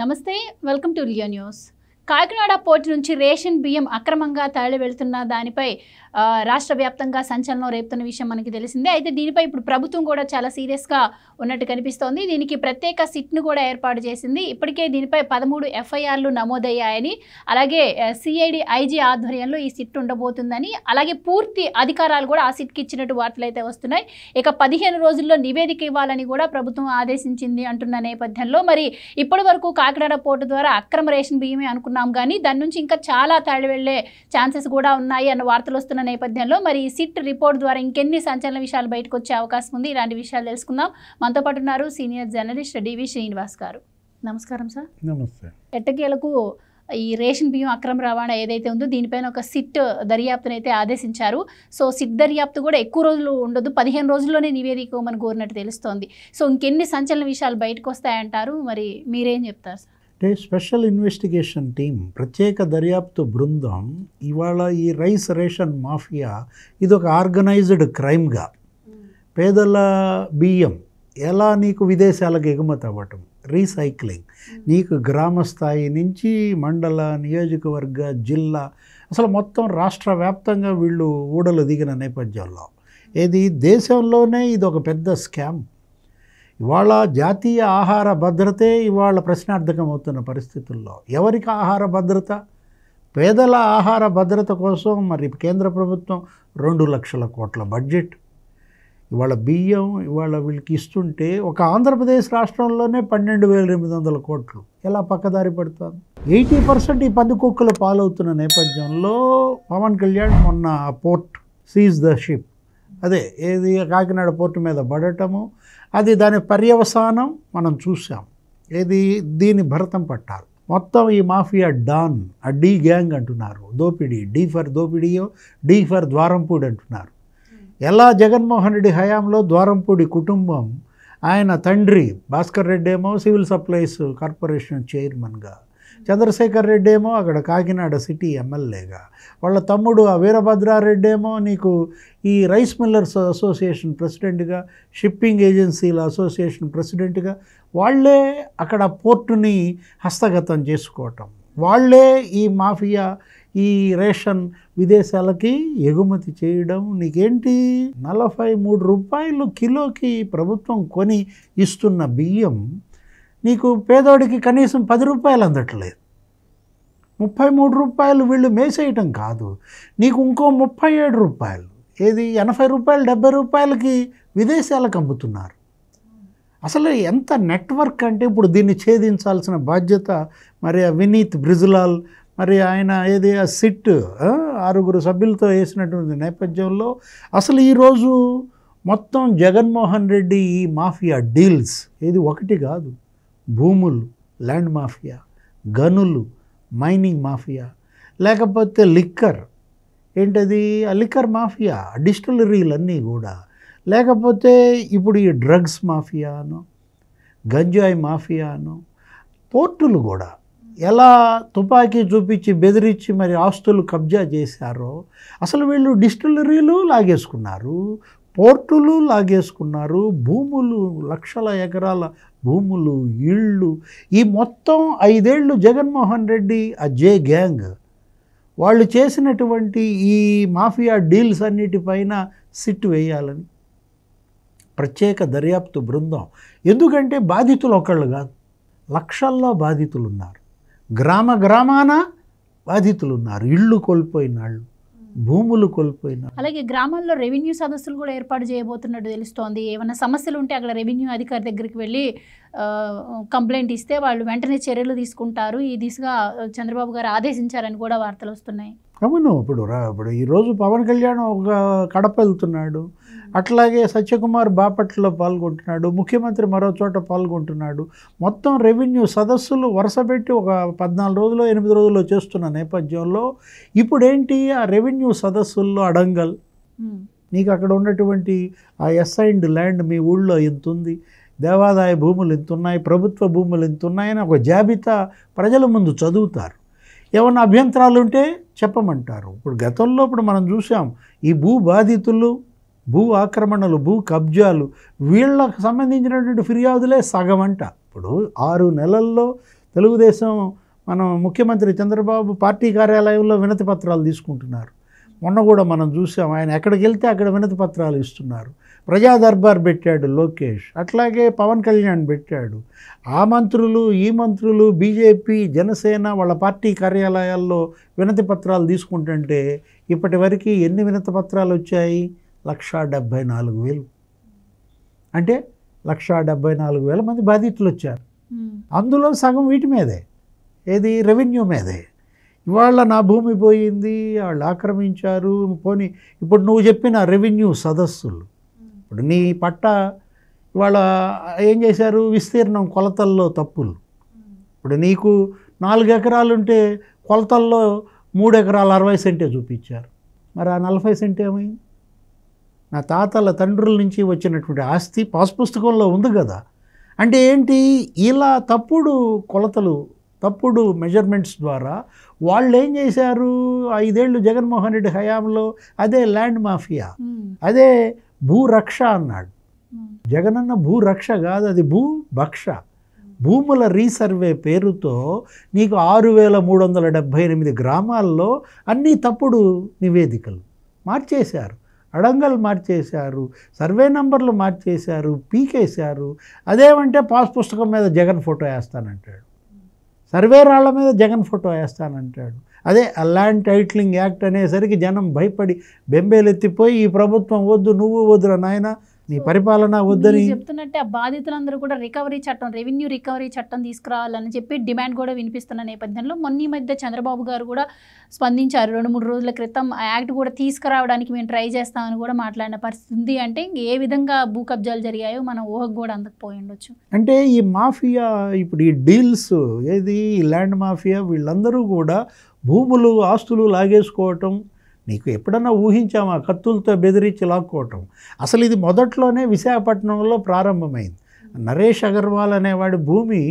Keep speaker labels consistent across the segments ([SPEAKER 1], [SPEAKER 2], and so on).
[SPEAKER 1] నమస్తే welcome to Leo news. Kakinada port నుంచి ration బియ్యం అక్రమంగా తరలి వెళ్తున్న దానిపై రాష్ట్ర వ్యాప్తంగా సంచలనం రేపుతున్న విషయం మనకి తెలిసిందే. అయితే దీనిపై ఇప్పుడు ప్రభుత్వం కూడా చాలా సీరియస్గా ఉన్నట్టు కనిపిస్తోంది. దీనికి ప్రత్యేక సిట్ను కూడా ఏర్పాటు చేసింది. ఇప్పటికే దీనిపై 13 ఎఫ్ఐఆర్లు నమోదయ్యాయని, అలాగే సిఐడి ఐజీ ఆధ్వర్యంలో ఈ సిట్ ఉండబోతుందని, అలాగే పూర్తి అధికారాలు కూడా ఆ సిట్కి ఇచ్చినట్టు వార్తలు అయితే వస్తున్నాయి. ఇక 15 రోజుల్లో నివేదిక ఇవ్వాలని కూడా ప్రభుత్వం ఆదేశించింది అంటున్న నేపథ్యంలో మరి ఇప్పటి వరకు కాకినాడ పోర్టు ద్వారా అక్రమ రేషన్ బియ్యమే అనుకున్నాం, కానీ దాని నుంచి ఇంకా చాలా తరలి వెళ్లే ఛాన్సెస్ కూడా ఉన్నాయి అన్న వార్తలు వస్తున్న నేపథ్యంలో మరి ఈ సిట్ రిపోర్ట్ ద్వారా ఇంకెన్ని సంచలన విషయాలు బయటకు వచ్చే అవకాశం ఉంది. ఇలాంటి విషయాలు తెలుసుకుందాం. మనతో పాటు ఉన్నారు సీనియర్ జర్నలిస్ట్ డివి శ్రీనివాస్ గారు. నమస్కారం సార్.
[SPEAKER 2] నమస్తే.
[SPEAKER 1] ఎట్టకేలకు ఈ రేషన్ బియ్యం అక్రమ రవాణా ఏదైతే ఉందో దీనిపైన ఒక సిట్ దర్యాప్తును అయితే ఆదేశించారు. సో సిట్ దర్యాప్తు కూడా ఎక్కువ రోజులు ఉండదు, 15 రోజుల్లోనే నివేదిక ఇవ్వమని కోరినట్టు తెలుస్తోంది. సో ఇంకెన్ని సంచలన విషయాలు బయటకు వస్తాయంటారు, మరి మీరేం చెప్తారు సార్?
[SPEAKER 2] అంటే స్పెషల్ ఇన్వెస్టిగేషన్ టీం, ప్రత్యేక దర్యాప్తు బృందం ఇవాళ ఈ రైస్ రేషన్ మాఫియా ఇది ఒక ఆర్గనైజ్డ్ క్రైమ్గా, పేదల బియ్యం ఎలా నీకు విదేశాలకు ఎగుమతి అవ్వటం, రీసైక్లింగ్, నీకు గ్రామ స్థాయి నుంచి మండల, నియోజకవర్గ, జిల్లా, అసలు మొత్తం రాష్ట్ర వ్యాప్తంగా వీళ్ళు ఊడలు దిగిన నేపథ్యంలో ఇది దేశంలోనే ఇది ఒక పెద్ద స్కామ్. ఇవాళ జాతీయ ఆహార భద్రతే ఇవాళ ప్రశ్నార్థకం అవుతున్న పరిస్థితుల్లో ఎవరికి ఆహార భద్రత? పేదల ఆహార భద్రత కోసం మరి కేంద్ర ప్రభుత్వం 2 లక్షల కోట్ల బడ్జెట్ ఇవాళ బియ్యం ఇవాళ వీళ్ళకి ఇస్తుంటే ఒక ఆంధ్రప్రదేశ్ రాష్ట్రంలోనే 12,800 కోట్లు ఎలా పక్కదారి పడుతుంది? 80% ఈ పందికొక్కుల పాలవుతున్న నేపథ్యంలో పవన్ కళ్యాణ్ మొన్న పోర్ట్ సీజ్ ద షిప్, అదే ఏది కాకినాడ పోర్టు మీద పడటము, అది దాని పర్యవసానం మనం చూసాం. ఏది దీని భరతం పట్టాలి. మొత్తం ఈ మాఫియా డాన్, ఆ డి గ్యాంగ్ అంటున్నారు, దోపిడీ, డి ఫర్ దోపిడీయో డి ఫర్ ద్వారంపూడి అంటున్నారు. ఎలా జగన్మోహన్ రెడ్డి హయాంలో ద్వారంపూడి కుటుంబం, ఆయన తండ్రి భాస్కర్ రెడ్డి ఏమో సివిల్ సప్లైస్ కార్పొరేషన్ చైర్మన్గా, చంద్రశేఖర్ రెడ్డి ఏమో అక్కడ కాకినాడ సిటీ ఎమ్మెల్యేగా, వాళ్ళ తమ్ముడు వీరభద్రారెడ్డి ఏమో నీకు ఈ రైస్ మిల్లర్స్ అసోసియేషన్ ప్రెసిడెంట్గా, షిప్పింగ్ ఏజెన్సీల అసోసియేషన్ ప్రెసిడెంట్గా, వాళ్ళే అక్కడ పోర్టుని హస్తగతం చేసుకోవటం, వాళ్ళే ఈ మాఫియా ఈ రేషన్ విదేశాలకి ఎగుమతి చేయడం. నీకేంటి 43 రూపాయలు కిలోకి ప్రభుత్వం కొని ఇస్తున్న బియ్యం నీకు పేదోడికి కనీసం 10 రూపాయలు అందట్లేదు. 33 రూపాయలు వీళ్ళు మేసేయటం కాదు, నీకు ఇంకో 37 రూపాయలు, ఏది 80 రూపాయలు 70 రూపాయలకి విదేశాలకు అమ్ముతున్నారు. అసలు ఎంత నెట్వర్క్ అంటే ఇప్పుడు దీన్ని ఛేదించాల్సిన బాధ్యత మరి వినీత్ బ్రిజులాల్, మరి ఆయన ఏది ఆ సిట్ 6 సభ్యులతో వేసినటువంటి నేపథ్యంలో అసలు ఈరోజు మొత్తం జగన్మోహన్ రెడ్డి ఈ మాఫియా డీల్స్ ఏది ఒకటి కాదు, భూములు, ల్యాండ్ మాఫియా, గనులు, మైనింగ్ మాఫియా, లేకపోతే లిక్కర్, ఏంటది ఆ లిక్కర్ మాఫియా, డిస్టిలరీలన్నీ కూడా, లేకపోతే ఇప్పుడు ఈ డ్రగ్స్ మాఫియాను, గంజాయి మాఫియాను, పోర్టులు కూడా ఎలా తుపాకీ చూపించి బెదిరించి మరి ఆస్తులు కబ్జా చేశారో, అసలు వీళ్ళు డిస్టిలరీలు లాగేసుకున్నారు, పోర్టులు లాగేసుకున్నారు, భూములు, లక్షల ఎకరాల భూములు, ఇళ్ళు, ఈ మొత్తం 5 ఏళ్ళు జగన్మోహన్ రెడ్డి ఆ జే గ్యాంగ్ వాళ్ళు చేసినటువంటి ఈ మాఫియా డీల్స్ అన్నిటిపైన సిట్ వేయాలని ప్రత్యేక దర్యాప్తు బృందం. ఎందుకంటే బాధితులు ఒకళ్ళు కాదు, లక్షల్లో బాధితులు ఉన్నారు, గ్రామాన బాధితులు ఉన్నారు, ఇళ్ళు కోల్పోయిన వాళ్ళు, భూములు కోల్పోయిన.
[SPEAKER 1] అలాగే గ్రామాల్లో రెవెన్యూ సదస్సులు కూడా ఏర్పాటు చేయబోతున్నట్టు తెలుస్తోంది. ఏమైనా సమస్యలు ఉంటే అక్కడ రెవెన్యూ అధికారి దగ్గరికి వెళ్ళి కంప్లైంట్ ఇస్తే వాళ్ళు వెంటనే చర్యలు తీసుకుంటారు. ఈ దిశగా చంద్రబాబు గారు ఆదేశించారని కూడా వార్తలు వస్తున్నాయి.
[SPEAKER 2] అవును, ఇప్పుడు ఈరోజు పవన్ కళ్యాణ్ ఒక కడప వెళ్తున్నాడు, అట్లాగే సత్యకుమార్ బాపట్లలో పాల్గొంటున్నాడు, ముఖ్యమంత్రి మరో చోట పాల్గొంటున్నాడు. మొత్తం రెవెన్యూ సదస్సులు వరుసపెట్టి ఒక 14 రోజులు 8 రోజుల్లో చేస్తున్న నేపథ్యంలో ఇప్పుడేంటి ఆ రెవెన్యూ సదస్సుల్లో అడంగల్, నీకు అక్కడ ఉన్నటువంటి ఆ అసైన్డ్ ల్యాండ్ మీ ఊళ్ళో ఎంత ఉంది, దేవాదాయ భూములు ఎంత ఉన్నాయి, ప్రభుత్వ భూములు ఎంత ఉన్నాయని ఒక జాబితా ప్రజల ముందు చదువుతారు. ఏమన్నా అభ్యంతరాలు ఉంటే చెప్పమంటారు. ఇప్పుడు గతంలో ఇప్పుడు మనం చూసాం ఈ భూ బాధితులు, భూ ఆక్రమణలు, భూ కబ్జాలు, వీళ్ళకు సంబంధించినటువంటి ఫిర్యాదులే సగం అంట. ఇప్పుడు 6 నెలల్లో తెలుగుదేశం మనం ముఖ్యమంత్రి చంద్రబాబు పార్టీ కార్యాలయంలో వినతి పత్రాలు తీసుకుంటున్నారు. మొన్న కూడా మనం చూసాం, ఆయన ఎక్కడికి వెళ్తే అక్కడ వినతి పత్రాలు ఇస్తున్నారు. ప్రజా దర్బార్ పెట్టాడు లోకేష్, అట్లాగే పవన్ కళ్యాణ్ పెట్టాడు. ఆ మంత్రులు ఈ మంత్రులు బీజేపీ జనసేన వాళ్ళ పార్టీ కార్యాలయాల్లో వినతి పత్రాలు తీసుకుంటుంటే ఇప్పటి వరకు ఎన్ని వినతి పత్రాలు వచ్చాయి? 1,74,000. అంటే 1,74,000 మంది బాధితులు వచ్చారు. అందులో సగం వీటి మీదే, ఏది రెవెన్యూ మీదే. ఇవాళ నా భూమి పోయింది, వాళ్ళు ఆక్రమించారు, పోనీ ఇప్పుడు నువ్వు చెప్పిన రెవెన్యూ సదస్సులు, ఇప్పుడు నీ పట్ట ఇవాళ ఏం చేశారు? విస్తీర్ణం కొలతల్లో తప్పులు. ఇప్పుడు నీకు 4 ఎకరాలు ఉంటే కొలతల్లో 3 ఎకరాలు 60 సెంటే చూపించారు. మరి ఆ 40 సెంట్ ఏమైంది? నా తాతల తండ్రుల నుంచి వచ్చినటువంటి ఆస్తి పాస్ పుస్తకంలో ఉంది కదా. అంటే ఏంటి? ఇలా తప్పుడు కొలతలు, తప్పుడు మెజర్మెంట్స్ ద్వారా వాళ్ళు ఏం చేశారు? 5 ఏళ్ళు జగన్మోహన్ రెడ్డి హయాంలో అదే ల్యాండ్ మాఫియా, అదే భూరక్ష అన్నాడు. జగనన్న భూరక్ష కాదు, అది భూభక్ష. భూముల రీసర్వే పేరుతో నీకు 6,378 గ్రామాల్లో అన్నీ తప్పుడు నివేదికలు మార్చేశారు, అడంగలు మార్చేశారు, సర్వే నంబర్లు మార్చేశారు, పీకేశారు. అదేమంటే పాస్ పుస్తకం మీద జగన్ ఫోటో వేస్తానంటాడు, సర్వే రాళ్ల మీద జగన్ ఫోటో వేస్తానంటాడు. అదే ఆ ల్యాండ్ టైటిలింగ్ యాక్ట్ అనేసరికి జనం భయపడి బెంబేలెత్తిపోయి ఈ ప్రభుత్వం వద్దు, నువ్వు వద్దురా నాయన, నీ పరిపాలన వద్దని
[SPEAKER 1] చెప్తున్నట్టే. ఆ బాధితులందరూ కూడా రికవరీ చట్టం, రెవెన్యూ రికవరీ చట్టం తీసుకురావాలని చెప్పి డిమాండ్ కూడా వినిపిస్తున్న నేపథ్యంలో మొన్న ఈ మధ్య చంద్రబాబు గారు కూడా స్పందించారు. 2-3 రోజుల క్రితం ఆ యాక్ట్ కూడా తీసుకురావడానికి మేము ట్రై చేస్తామని కూడా మాట్లాడిన పరిస్థితి ఉంది. అంటే ఏ విధంగా భూ కబ్జాలు జరిగాయో మనం ఊహకు కూడా అందకపోయి ఉండొచ్చు.
[SPEAKER 2] అంటే ఈ మాఫియా, ఇప్పుడు ఈ డీల్స్, ఏది ఈ ల్యాండ్ మాఫియా, వీళ్ళందరూ కూడా భూములు ఆస్తులు లాగేసుకోవటం నీకు ఎప్పుడన్నా ఊహించామా? కత్తులతో బెదిరించి లాక్కోవటం. అసలు ఇది మొదట్లోనే విశాఖపట్నంలో ప్రారంభమైంది. నరేష్ అగర్వాల్ అనేవాడి భూమి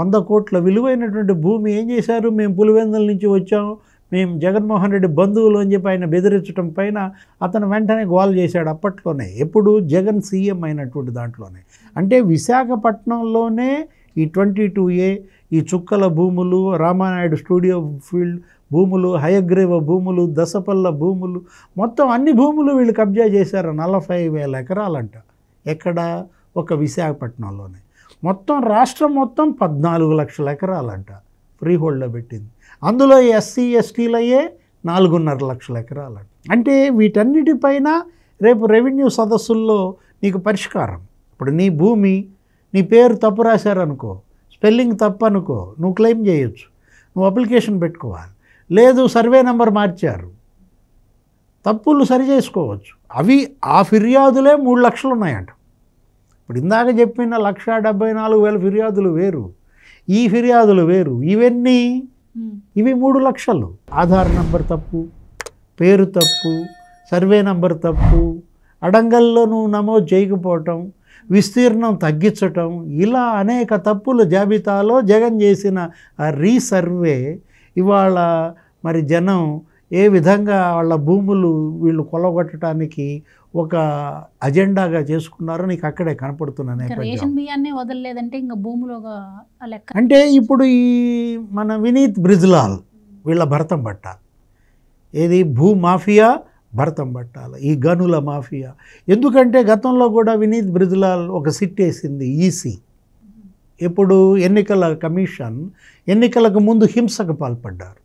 [SPEAKER 2] 100 కోట్ల విలువైనటువంటి భూమి ఏం చేశారు? మేము పులివెందుల నుంచి వచ్చాము, మేము జగన్మోహన్ రెడ్డి బంధువులు అని చెప్పి ఆయన బెదిరించడం పైన అతను వెంటనే గోల్ చేశాడు అప్పట్లోనే. ఎప్పుడు జగన్ సీఎం అయినటువంటి దాంట్లోనే. అంటే విశాఖపట్నంలోనే ఈ 22A, ఈ చుక్కల భూములు, రామానాయుడు స్టూడియో ఫీల్డ్ భూములు, హయగ్రీవ భూములు, దసపల్ల భూములు, మొత్తం అన్ని భూములు వీళ్ళు కబ్జా చేశారు. 40,000 ఎకరాలంట. ఎక్కడ? ఒక విశాఖపట్నంలోనే. మొత్తం రాష్ట్రం మొత్తం 14 లక్షల ఎకరాలంట ఫ్రీ హోల్డ్లో పెట్టింది. అందులో ఎస్సీ ఎస్టీలయ్యే 4.5 లక్షల ఎకరాలంట. అంటే వీటన్నిటిపైన రేపు రెవెన్యూ సదస్సుల్లో నీకు పరిష్కారం. ఇప్పుడు నీ భూమి, నీ పేరు తప్పు రాశారనుకో, స్పెల్లింగ్ తప్పు అనుకో, నువ్వు క్లెయిమ్ చేయొచ్చు, నువ్వు అప్లికేషన్ పెట్టుకోవాలి. లేదు సర్వే నెంబర్ మార్చారు, తప్పులు సరి చేసుకోవచ్చు. అవి ఆ ఫిర్యాదులే 3 లక్షలు ఉన్నాయంట. ఇప్పుడు ఇందాక చెప్పిన 1,74,000 ఫిర్యాదులు వేరు, ఈ ఫిర్యాదులు వేరు. ఇవన్నీ ఇవి 3 లక్షలు. ఆధార్ నంబర్ తప్పు, పేరు తప్పు, సర్వే నంబర్ తప్పు, అడంగల్లో నువ్వు నమోదు చేయకపోవటం, విస్తీర్ణం తగ్గించటం, ఇలా అనేక తప్పుల జాబితాలో జగన్ చేసిన ఆ రీసర్వే ఇవాళ మరి జనం ఏ విధంగా వాళ్ళ భూములు వీళ్ళు కొలగొట్టడానికి ఒక అజెండాగా చేసుకున్నారో నీకు అక్కడే కనపడుతున్న
[SPEAKER 1] రేషన్ బియ్యాన్ని వదలలేదంటే ఇంకా భూములు లెక్క.
[SPEAKER 2] అంటే ఇప్పుడు ఈ మన వినీత్ బ్రిజ్లాల్ వీళ్ళ భరతం పట్టాలి. ఏది? భూ మాఫియా భరతం పట్టాలి, ఈ గనుల మాఫియా. ఎందుకంటే గతంలో కూడా వినీత్ బ్రిజ్లాల్ ఒక సిట్ వేసింది ఈసీ. ఇప్పుడు ఎన్నికల కమిషన్ ఎన్నికలకు ముందు హింసకు పాల్పడ్డారు,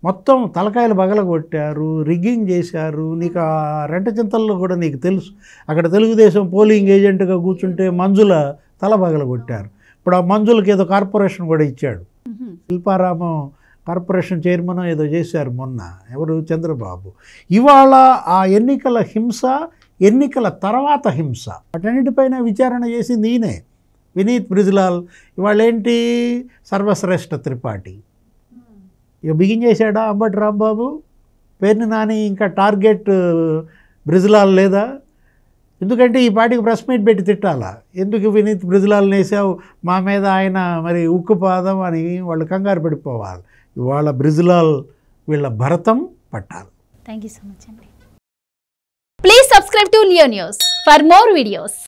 [SPEAKER 2] మొత్తం తలకాయలు పగలగొట్టారు, రిగ్గింగ్ చేశారు. నీకు ఆ రెంటచింతల్లో కూడా నీకు తెలుసు, అక్కడ తెలుగుదేశం పోలింగ్ ఏజెంట్గా కూర్చుంటే మంజుల తల పగలగొట్టారు. ఇప్పుడు ఆ మంజులకి ఏదో కార్పొరేషన్ కూడా ఇచ్చాడు. శిల్పారామం కార్పొరేషన్ చైర్మన్ ఏదో చేశారు మొన్న, ఎవరు? చంద్రబాబు. ఇవాళ ఆ ఎన్నికల హింస, ఎన్నికల తర్వాత హింస, వాటన్నిటిపైన విచారణ చేసింది ఈయనే, వినీత్ బ్రిజ్లాల్. ఇవాళ ఏంటి? సర్వశ్రేష్ఠ త్రిపాఠి ఇక బిగిన్ చేశాడా అంబటి రాంబాబు? పేరుని నాని ఇంకా టార్గెట్ బ్రిజ్లాల్ లేదా? ఎందుకంటే ఈ పార్టీకి ప్రెస్ మీట్ పెట్టి తిట్టాలా, ఎందుకు వినీత్ బ్రిజ్లాల్ని వేసావు మా మీద, ఆయన మరి ఉక్కుపాదం అని వాళ్ళు కంగారు పడిపోవాలి. ఇవాళ బ్రిజ్లాల్ వీళ్ళ భరతం పట్టాలి.
[SPEAKER 1] థ్యాంక్ యూ సో మచ్ అండి. Please subscribe to Leo news for more videos.